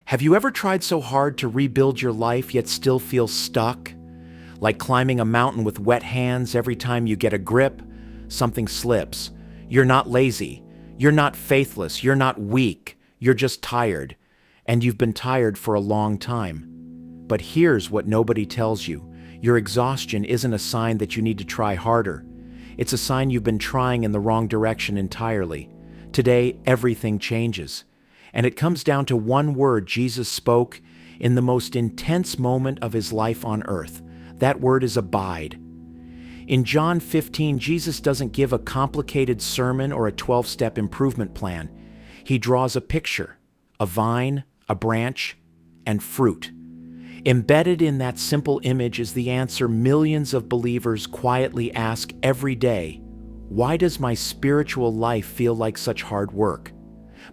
Have you ever tried so hard to rebuild your life yet still feel stuck? Like climbing a mountain with wet hands. Every time you get a grip, something slips. You're not lazy. You're not faithless. You're not weak. You're just tired. And you've been tired for a long time. But here's what nobody tells you. Your exhaustion isn't a sign that you need to try harder. It's a sign you've been trying in the wrong direction entirely. Today, everything changes. And it comes down to one word Jesus spoke in the most intense moment of his life on earth. That word is abide. In John 15, Jesus doesn't give a complicated sermon or a 12-step improvement plan. He draws a picture, a vine, a branch, and fruit. Embedded in that simple image is the answer millions of believers quietly ask every day: why does my spiritual life feel like such hard work?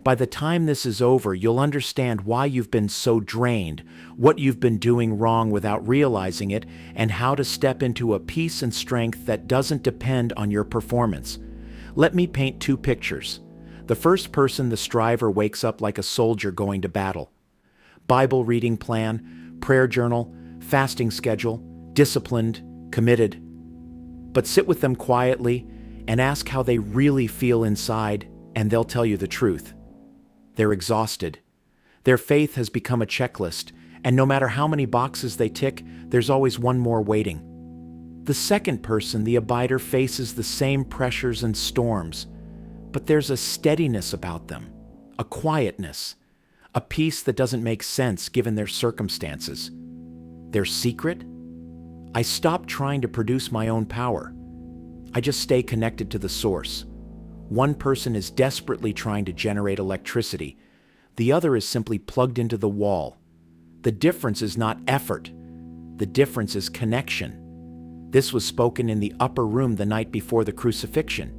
By the time this is over, you'll understand why you've been so drained, what you've been doing wrong without realizing it, and how to step into a peace and strength that doesn't depend on your performance. Let me paint two pictures. The first person, the striver, wakes up like a soldier going to battle. Bible reading plan, prayer journal, fasting schedule, disciplined, committed. But sit with them quietly and ask how they really feel inside, and they'll tell you the truth. They're exhausted. Their faith has become a checklist, and no matter how many boxes they tick, there's always one more waiting. The second person, the abider, faces the same pressures and storms, but there's a steadiness about them, a quietness, a peace that doesn't make sense given their circumstances. Their secret? I stop trying to produce my own power. I just stay connected to the source. One person is desperately trying to generate electricity. The other is simply plugged into the wall. The difference is not effort. The difference is connection. This was spoken in the upper room the night before the crucifixion.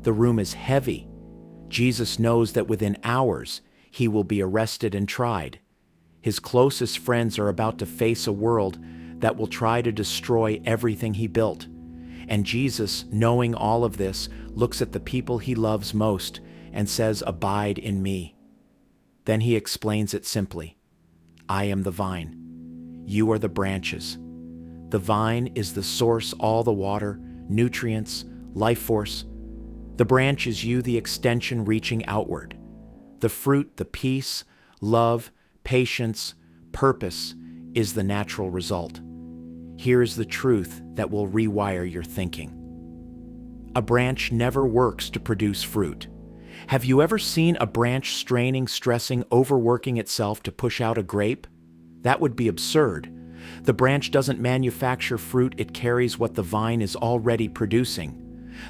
The room is heavy. Jesus knows that within hours, he will be arrested and tried. His closest friends are about to face a world that will try to destroy everything he built. And Jesus, knowing all of this, looks at the people he loves most and says, "Abide in me." Then he explains it simply. I am the vine. You are the branches. The vine is the source, all the water, nutrients, life force. The branch is you, the extension reaching outward. The fruit, the peace, love, patience, purpose is the natural result. Here is the truth that will rewire your thinking. A branch never works to produce fruit. Have you ever seen a branch straining, stressing, overworking itself to push out a grape? That would be absurd. The branch doesn't manufacture fruit, it carries what the vine is already producing.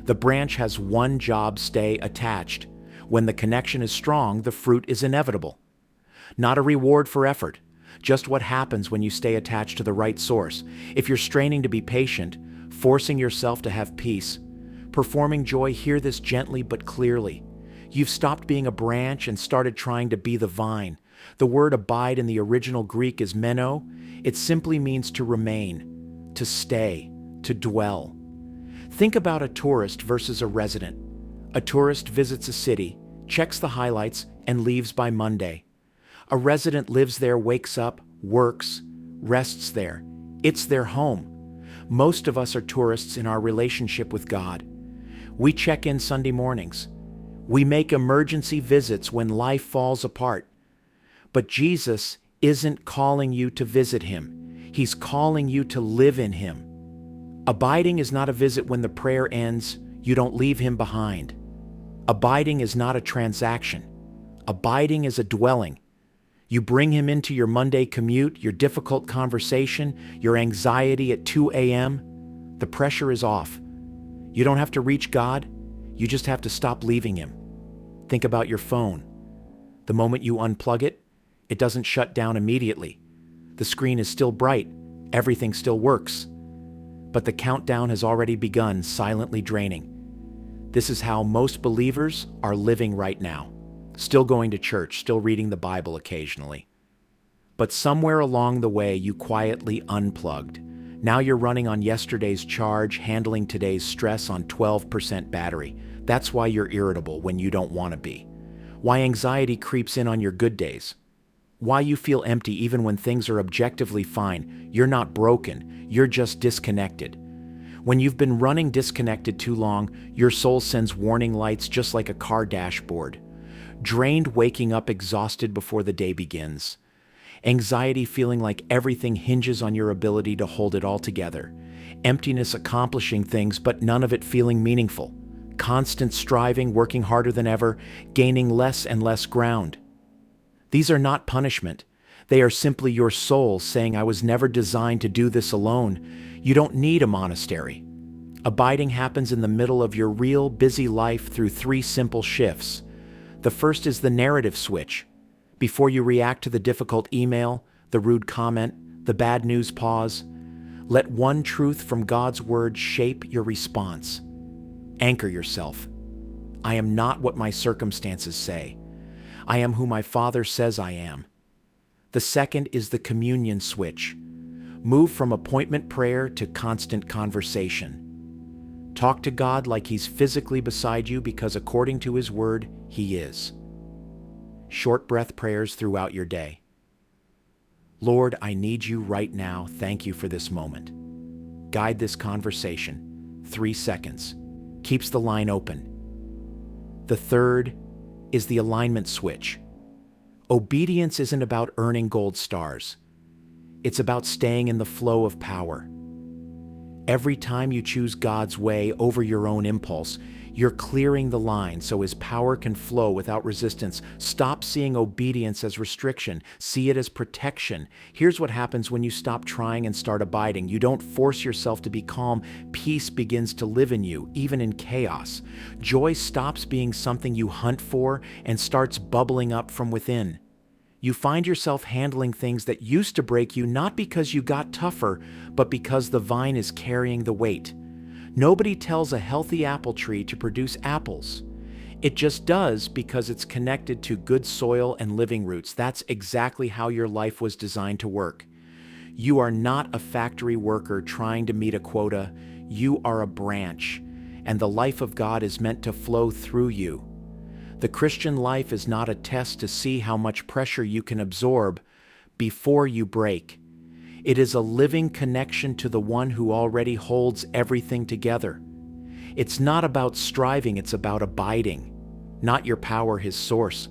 The branch has one job: stay attached. When the connection is strong, the fruit is inevitable. Not a reward for effort, just what happens when you stay attached to the right source. If you're straining to be patient, forcing yourself to have peace, performing joy, hear this gently but clearly. You've stopped being a branch and started trying to be the vine. The word abide in the original Greek is meno. It simply means to remain, to stay, to dwell. Think about a tourist versus a resident. A tourist visits a city, checks the highlights, and leaves by Monday. A resident lives there, wakes up, works, rests there. It's their home. Most of us are tourists in our relationship with God. We check in Sunday mornings. We make emergency visits when life falls apart. But Jesus isn't calling you to visit him. He's calling you to live in him. Abiding is not a visit when the prayer ends. You don't leave him behind. Abiding is not a transaction. Abiding is a dwelling. You bring him into your Monday commute, your difficult conversation, your anxiety at 2 a.m. The pressure is off. You don't have to reach God. You just have to stop leaving him. Think about your phone. The moment you unplug it, it doesn't shut down immediately. The screen is still bright. Everything still works. But the countdown has already begun, silently draining. This is how most believers are living right now. Still going to church, still reading the Bible occasionally. But somewhere along the way, you quietly unplugged. Now you're running on yesterday's charge, handling today's stress on 12% battery. That's why you're irritable when you don't want to be. Why anxiety creeps in on your good days. Why you feel empty even when things are objectively fine. You're not broken, you're just disconnected. When you've been running disconnected too long, your soul sends warning lights just like a car dashboard. Drained, waking up exhausted before the day begins. Anxiety, feeling like everything hinges on your ability to hold it all together. Emptiness, accomplishing things, but none of it feeling meaningful. Constant striving, working harder than ever, gaining less and less ground. These are not punishment. They are simply your soul saying, I was never designed to do this alone. You don't need a monastery. Abiding happens in the middle of your real, busy life through 3 simple shifts. The first is the narrative switch. Before you react to the difficult email, the rude comment, the bad news, pause. Let one truth from God's word shape your response. Anchor yourself. I am not what my circumstances say. I am who my Father says I am. The second is the communion switch. Move from appointment prayer to constant conversation. Talk to God like He's physically beside you because according to His word, He is. Short breath prayers throughout your day. Lord, I need you right now. Thank you for this moment. Guide this conversation. 3 seconds. Keeps the line open. The third is the alignment switch. Obedience isn't about earning gold stars. It's about staying in the flow of power. Every time you choose God's way over your own impulse, you're clearing the line so His power can flow without resistance. Stop seeing obedience as restriction. See it as protection. Here's what happens when you stop trying and start abiding. You don't force yourself to be calm. Peace begins to live in you, even in chaos. Joy stops being something you hunt for and starts bubbling up from within. You find yourself handling things that used to break you not because you got tougher, but because the vine is carrying the weight. Nobody tells a healthy apple tree to produce apples. It just does because it's connected to good soil and living roots. That's exactly how your life was designed to work. You are not a factory worker trying to meet a quota. You are a branch, and the life of God is meant to flow through you. The Christian life is not a test to see how much pressure you can absorb before you break. It is a living connection to the one who already holds everything together. It's not about striving, it's about abiding. Not your power, His source.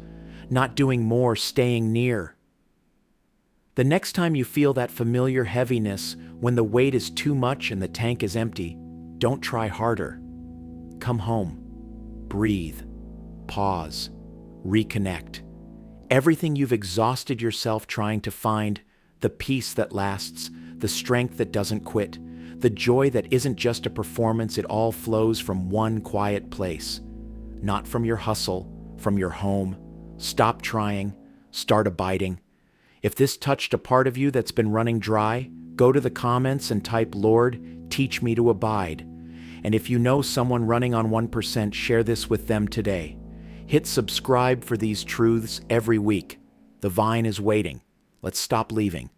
Not doing more, staying near. The next time you feel that familiar heaviness, when the weight is too much and the tank is empty, don't try harder. Come home. Breathe. Pause. Reconnect. Everything you've exhausted yourself trying to find, the peace that lasts, the strength that doesn't quit, the joy that isn't just a performance, it all flows from one quiet place. Not from your hustle, from your home. Stop trying, start abiding. If this touched a part of you that's been running dry, go to the comments and type, Lord, teach me to abide. And if you know someone running on 1%, share this with them today. Hit subscribe for these truths every week. The vine is waiting. Let's stop leaving.